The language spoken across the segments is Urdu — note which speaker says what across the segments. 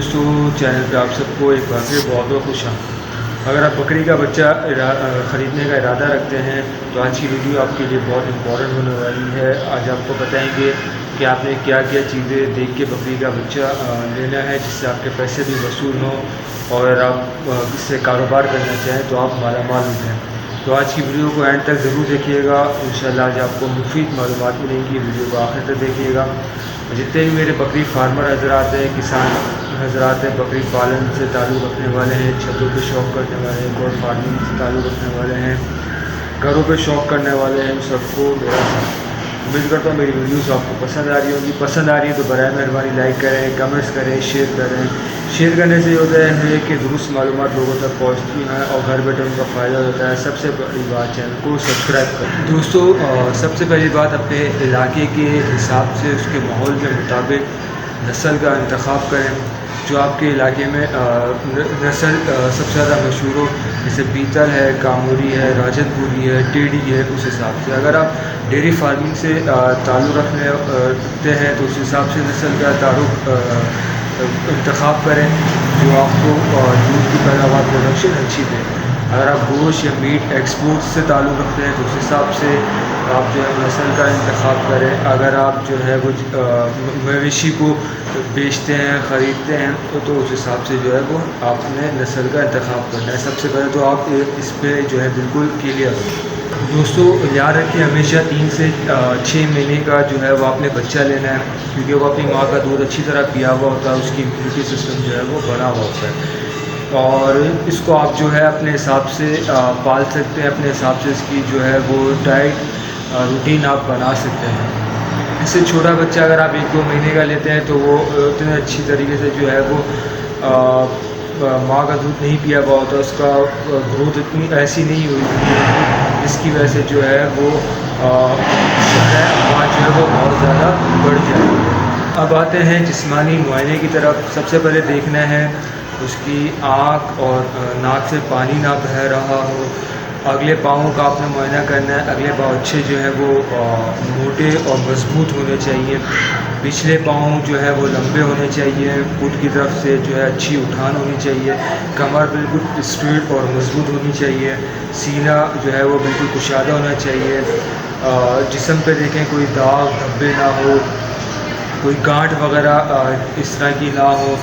Speaker 1: دوستو، چینل پہ آپ سب کو ایک بار پھر بہت بہت خوش آمدید۔ اگر آپ بکری کا بچہ خریدنے کا ارادہ رکھتے ہیں تو آج کی ویڈیو آپ کے لیے بہت امپورٹنٹ ہونے والی ہے۔ آج آپ کو بتائیں گے کہ آپ نے کیا کیا چیزیں دیکھ کے بکری کا بچہ لینا ہے جس سے آپ کے پیسے بھی وصول ہوں، اور اگر آپ اس سے کاروبار کرنا چاہیں تو آپ مالا مال ہو جائیں۔ تو آج کی ویڈیو کو اینڈ تک ضرور دیکھیے گا، انشاءاللہ آج آپ کو مفید معلومات ملیں گی۔ ویڈیو کو آخر تک دیکھیے گا۔ جتنے بھی میرے بکری فارمر حضرات ہیں، کسان حضرات ہیں، بکری پالن سے تعلق رکھنے والے ہیں، چھتوں پہ شوق کرنے والے ہیں، گوٹ فارمنگ سے تعلق رکھنے والے ہیں، گھروں پہ شوق کرنے والے ہیں، سب کو میرا امید کرتا ہوں میری ویڈیوز آپ کو پسند آ رہی ہوگی۔ پسند آ رہی ہے تو برائے مہربانی لائک کریں، کمنٹس کریں، شیئر کریں۔ شیئر کرنے سے یہ ہوتا ہے کہ درست معلومات لوگوں تک پہنچتی ہیں اور گھر بیٹھے ان کا فائدہ ہوتا ہے۔ سب سے بڑی بات، چینل کو سبسکرائب کریں۔ دوستو، سب سے پہلی بات، اپنے علاقے کے حساب سے اس کے ماحول کے مطابق نسل کا انتخاب کریں جو آپ کے علاقے میں نسل سب سے زیادہ مشہور ہو، جیسے بیتل ہے، کاموری ہے، راجن پوری ہے، ٹیڈی ہے۔ اس حساب سے اگر آپ ڈیری فارمنگ سے تعلق رکھتے ہیں تو اس حساب سے نسل کا تعلق انتخاب کریں جو آپ کو دودھ کی پیداوار پروڈکشن اچھی دے۔ اگر آپ گوشت یا میٹ ایکسپورٹ سے تعلق رکھتے ہیں تو اس حساب سے آپ جو ہے نسل کا انتخاب کریں۔ اگر آپ جو ہے وہ مویشی کو بیچتے ہیں، خریدتے ہیں تو اس حساب سے جو ہے وہ آپ نے نسل کا انتخاب کرنا ہے۔ سب سے پہلے تو آپ اس پہ جو ہے بالکل کلیئر ہو۔ دوستو، یاد رکھیں ہمیشہ 3 سے 6 مہینے کا جو ہے وہ آپ نے بچہ لینا ہے، کیونکہ وہ اپنی ماں کا دودھ اچھی طرح پیا ہوا ہوتا ہے، اس کی امیونٹی سسٹم جو ہے وہ بنا ہوا ہوتا ہے، اور اس کو آپ جو ہے اپنے حساب سے پال سکتے ہیں۔ اپنے حساب سے اس کی جو ہے وہ ڈائٹ روٹین آپ بنا سکتے ہیں۔ اس سے چھوٹا بچہ اگر آپ 1-2 مہینے کا لیتے ہیں تو وہ اتنے اچھی طریقے سے جو ہے وہ ماں کا دودھ نہیں پیا ہوا ہوتا، اس کا گروتھ اتنی ایسی نہیں ہوئی جس کی وجہ سے جو ہے وہ شرح جو ہے وہ بہت زیادہ بڑھ جائے۔ اب آتے ہیں جسمانی معائنے کی طرف۔ سب سے پہلے دیکھنا ہے اس کی آنکھ اور ناک سے پانی نہ بہہ رہا ہو۔ اگلے پاؤں کا آپ نے معائنہ کرنا ہے۔ اگلے پاؤں اچھے جو ہے وہ موٹے اور مضبوط ہونے چاہیے۔ پچھلے پاؤں جو ہے وہ لمبے ہونے چاہیے۔ پٹ کی طرف سے جو ہے اچھی اٹھان ہونی چاہیے۔ کمر بالکل اسٹریٹ اور مضبوط ہونی چاہیے۔ سینہ جو ہے وہ بالکل کشادہ ہونا چاہیے۔ جسم پہ دیکھیں کوئی داغ دھبے نہ ہو، کوئی گانٹھ وغیرہ اس طرح کی نہ ہو۔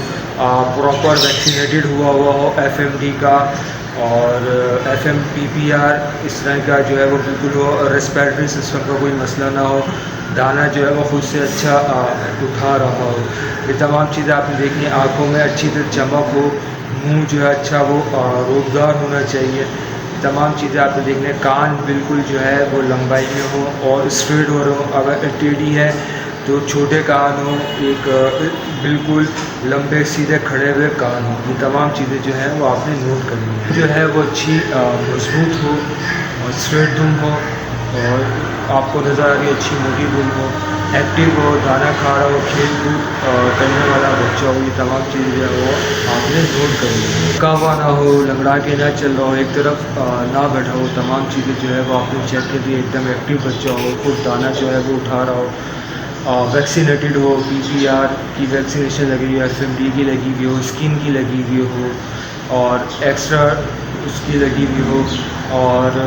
Speaker 1: پراپر ویکسینیٹڈ ہوا ہو FMD کا اور FMPPR اس طرح کا جو ہے وہ بالکل ہو۔ ریسپیریٹری سسٹم کا کوئی مسئلہ نہ ہو۔ دانہ جو ہے وہ خود سے اچھا اٹھا رہا ہو۔ یہ تمام چیزیں آپ نے دیکھنی۔ آنکھوں میں اچھی طرح چمک ہو، منہ جو ہے اچھا وہ روبدار ہونا چاہیے۔ تمام چیزیں آپ نے دیکھنے۔ کان بالکل جو ہے وہ لمبائی میں ہو اور اسٹریٹ ہو رہے ہوں۔ اگر ٹیڈی ہے تو چھوٹے کان ہوں، ایک بالکل لمبے سیدھے کھڑے ہوئے کان ہوں۔ یہ تمام چیزیں جو ہیں وہ آپ نے نوٹ کرنی ہے۔ جو ہے وہ اچھی مضبوط ہو اور اسٹریٹ دم ہو، اور آپ کو نظر آ رہی اچھی موٹی دم ہو، ایکٹیو ہو، دانہ کھا رہا ہو، کھیل کود کرنے والا بچہ ہو۔ یہ تمام چیزیں جو ہے وہ آپ نے نوٹ کرنی ہے۔ تھکا ہوا نہ ہو، لنگڑا کے نہ چل رہا ہو، ایک طرف نہ بیٹھا ہو۔ تمام چیزیں جو ہے وہ آپ نے چیک کر دی۔ ایک دم ایکٹیو بچہ ہو، خود دانہ جو ہے وہ اٹھا رہا ہو، ویکسینیٹڈ ہو، PPR کی ویکسینیشن لگی ہوئی ہے، FMD کی لگی ہوئی ہو، اسکن کی لگی ہوئی ہو، اور ایکسٹرا اس کی لگی ہوئی ہو، اور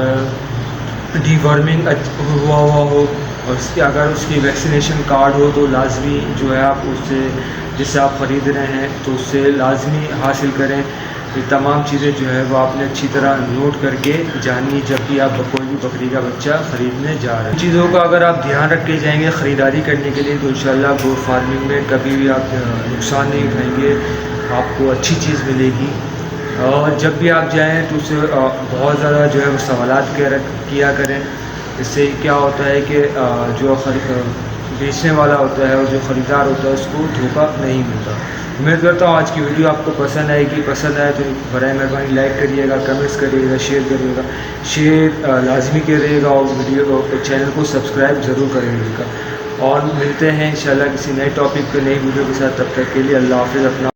Speaker 1: ڈی ورمنگ ہوا ہو، اور اس کے اگر اس کی ویکسینیشن کارڈ ہو تو لازمی جو ہے آپ اس سے، جس سے آپ خرید رہے ہیں تو اس سے لازمی حاصل کریں۔ یہ تمام چیزیں جو ہے وہ آپ نے اچھی طرح نوٹ کر کے جانی جب بھی آپ کوئی بھی بکری کا بچہ خریدنے جا رہے ہیں۔ ان چیزوں کا اگر آپ دھیان رکھ کے جائیں گے خریداری کرنے کے لیے تو انشاءاللہ گوٹ فارمنگ میں کبھی بھی آپ نقصان نہیں اٹھائیں گے، آپ کو اچھی چیز ملے گی۔ اور جب بھی آپ جائیں تو اسے بہت زیادہ جو ہے وہ سوالات کیا کریں۔ اس سے کیا ہوتا ہے کہ جو بیچنے والا ہوتا ہے اور جو خریدار ہوتا ہے اس کو دھوکہ نہیں ملتا۔ امید کرتا ہوں آج کی ویڈیو آپ کو پسند آئے گی۔ پسند آئے تو برائے مہربانی لائک کریے گا، کمنٹس کریے گا، شیئر کریے گا۔ شیئر لازمی کریے گا، اور ویڈیو چینل کو سبسکرائب ضرور کریے گا۔ اور ملتے ہیں انشاءاللہ کسی نئے ٹاپک پہ، نئی ویڈیو کے ساتھ۔ تب تک کے لیے اللہ حافظ۔ اپنا